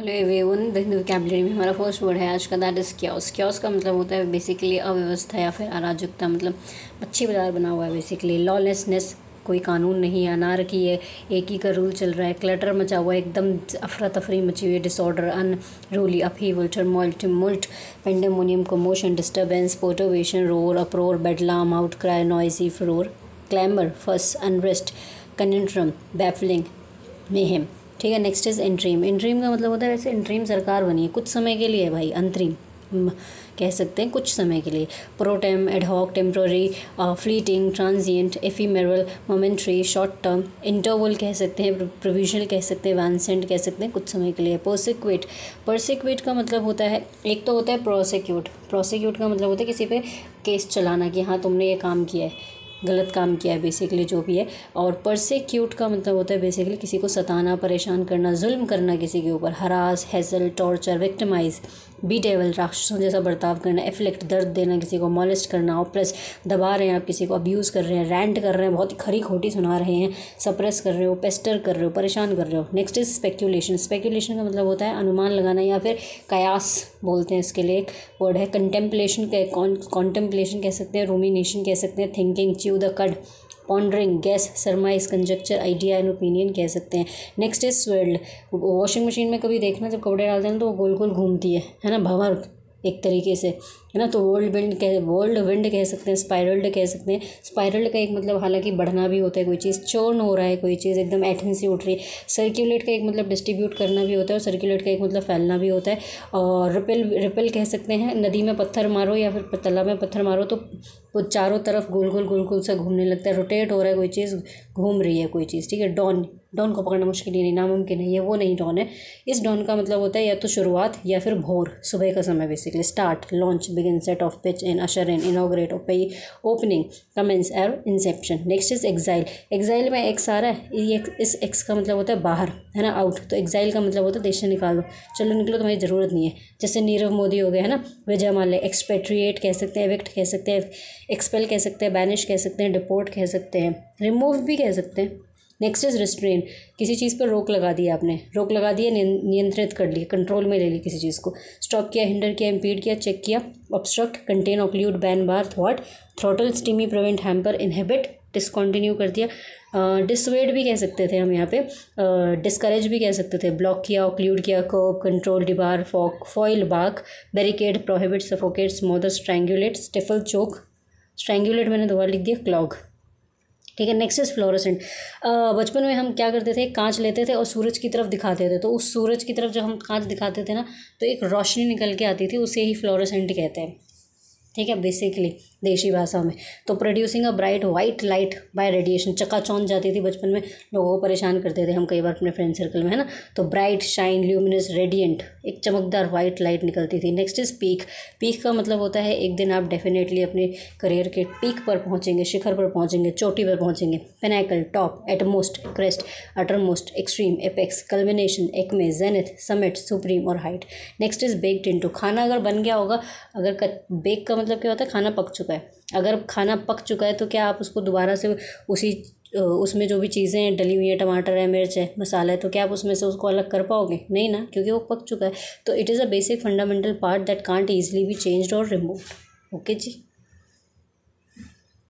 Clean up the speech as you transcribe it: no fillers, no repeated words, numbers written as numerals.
Hello everyone, the vocabulary में हमारा first word है आज का, दैट इज़ क्योस। क्योस का मतलब होता है बेसिकली अव्यवस्था या फिर अराजकता, मतलब मच्छी बाजार बना हुआ है बेसिकली। लॉलेसनेस, कोई कानून नहीं है, अनारकी है, एक ही का रूल चल रहा है, क्लटर मचा हुआ है, एकदम अफरा तफरी मची हुई है, disorder, unruly, upheaval, turmoil, tumult, pandemonium, commotion, disturbance, perturbation, roar, uproar, bedlam, outcry, noisy, furore, clamour, fuss, unrest, conundrum, baffling, mayhem. ठीक है, नेक्स्ट इज इंट्रीम। इंट्रीम का मतलब होता है, वैसे इंट्रीम सरकार बनी है कुछ समय के लिए भाई, अंतरिम कह सकते हैं, कुछ समय के लिए। Pro tem, ad hoc, temporary, fleeting, transient, ephemeral, momentary, short term, interval कह सकते हैं, प्रोविजनल कह सकते हैं, वैंसेंट कह सकते हैं, कुछ समय के लिए। प्रोसिक्यूट, प्रोसिक्यूट का मतलब होता है, एक तो होता है प्रोसिक्यूट। प्रोसिक्यूट का मतलब होता है किसी पे केस चलाना कि हाँ तुमने ये काम किया है, गलत काम किया है, बेसिकली जो भी है। और परसिक्यूट का मतलब होता है बेसिकली किसी को सताना, परेशान करना, जुल्म करना किसी के ऊपर। Harass, hassle, torture, victimise, beatable, राक्षसों जैसा बर्ताव करना। एफ्लिक्ट, दर्द देना किसी को, मॉलेस्ट करना। ऑप्रेस, दबा रहे हैं आप किसी को, अब्यूज़ कर रहे हैं, रैंट कर रहे हैं, बहुत ही खरी खोटी सुना रहे हैं, सप्रेस कर रहे हो, पेस्टर कर रहे हो, परेशान कर रहे हो। Next is speculation. स्पेक्यूलेशन का मतलब होता है अनुमान लगाना या फिर कयास बोलते हैं इसके लिए, एक वर्ड है। कंटेम्पलेशन का, कॉन्टेम्पलेशन कह सकते हैं, रूमिनेशन कह सकते हैं, थिंकिंग, च्यू द कड, pondering, gas, सरमाइज, conjuncture, idea and opinion कह सकते हैं। Next is swelled. Washing machine में कभी देखना जब कपड़े डालते हैं तो वो गोल गोल घूमती है ना, भंवर एक तरीके से, है ना। तो वर्ल्ड विंड कह सकते हैं, स्पाइरल्ड कह सकते हैं। स्पाइरल्ड का एक मतलब हालांकि बढ़ना भी होता है, कोई चीज़ चर्न हो रहा है, कोई चीज़ एकदम एटम सी उठ रही है। सर्कुलेट का एक मतलब डिस्ट्रीब्यूट करना भी होता है, और सर्कुलेट का एक मतलब फैलना भी होता है। और रिपेल कह सकते हैं, नदी में पत्थर मारो या फिर तालाब में पत्थर मारो तो वो चारों तरफ गोल गोल सा घूमने लगता है, रोटेट हो रहा है, कोई चीज़ घूम रही है कोई चीज़। ठीक है, डॉन, डॉन को पकड़ना मुश्किल ही नहीं, नामुमकिन है, ये वो नहीं डॉन है। इस डॉन का मतलब होता है या तो शुरुआत या फिर भोर, सुबह का समय basically. Start, launch, begin, set off, pitch in, usher in, inaugurate, opening, commence और inception. Next is exile. Exile में एक्स आ रहा है, ये इस एक्स का मतलब होता है बाहर, है ना, आउट। तो एग्जाइल का मतलब होता है देश से निकाल दो, चलो निकलो, तुम्हारी ज़रूरत नहीं है। जैसे नीरव मोदी हो गए, है ना, विजय माल्या। एक्सपेट्रिएट कह सकते हैं, एविक्ट कह सकते हैं, एक्सपेल कह सकते हैं, बैनिश कह सकते हैं, डिपोर्ट कह सकते हैं, रिमूव भी कह सकते हैं। Next is restrain. किसी चीज़ पर रोक लगा दी आपने, रोक लगा दी, नियंत्रित कर ली, कंट्रोल में ले ली किसी चीज़ को। स्टॉप किया, हिंडर किया, इम्पीड किया, चेक किया। Obstruct, contain, occlude, ban, bar, थ्वाट, throttle, stymie, prevent, hamper, inhibit, discontinue कर दिया। डिसवेड भी कह सकते थे हम यहाँ पे, डिस्करेज भी कह सकते थे। ब्लॉक किया, ऑक्लूड किया, कर्व, कंट्रोल, डिबार, फॉइल, बाक, बैरिकेड, प्रोहिबिट, सफोकेट, स्मोदर, स्ट्रैंगुलेट, स्टिफल, चोक। स्ट्रैंगुलेट मैंने दोबारा लिख दिया, क्लॉग। ठीक है, नेक्स्ट इज फ्लोरोसेंट। बचपन में हम क्या करते थे, कांच लेते थे और सूरज की तरफ दिखाते थे, तो उस सूरज की तरफ जब हम कांच दिखाते थे ना तो एक रोशनी निकल के आती थी, उसे ही फ्लोरोसेंट कहते हैं। ठीक है, बेसिकली देशी भाषा में। तो producing a bright white light by radiation, चकाचौंध जाती थी बचपन में, लोगों को परेशान करते थे हम कई बार अपने फ्रेंड सर्कल में, है ना। तो ब्राइट, शाइन, ल्यूमिनस, रेडिएंट, एक चमकदार वाइट लाइट निकलती थी। Next is peak. पीक का मतलब होता है एक दिन आप डेफिनेटली अपने करियर के पीक पर पहुंचेंगे, शिखर पर पहुंचेंगे, चोटी पर पहुंचेंगे। Pinnacle, top, utmost, crest, uttermost, extreme, apex, culmination, acme, zenith, summit, supreme और height. Next is baked into. खाना अगर बन गया होगा, अगर बेक का मतलब क्या होता है, खाना पक चुका है। अगर खाना पक चुका है तो क्या आप उसको दोबारा से उसमें जो भी चीज़ें डली हुई हैं, टमाटर है, मिर्च है, मसाला है, तो क्या आप उसमें से उसको अलग कर पाओगे? नहीं ना, क्योंकि वो पक चुका है। तो it is a basic fundamental part that can't easily be changed और रिमूव्ड। ओके जी।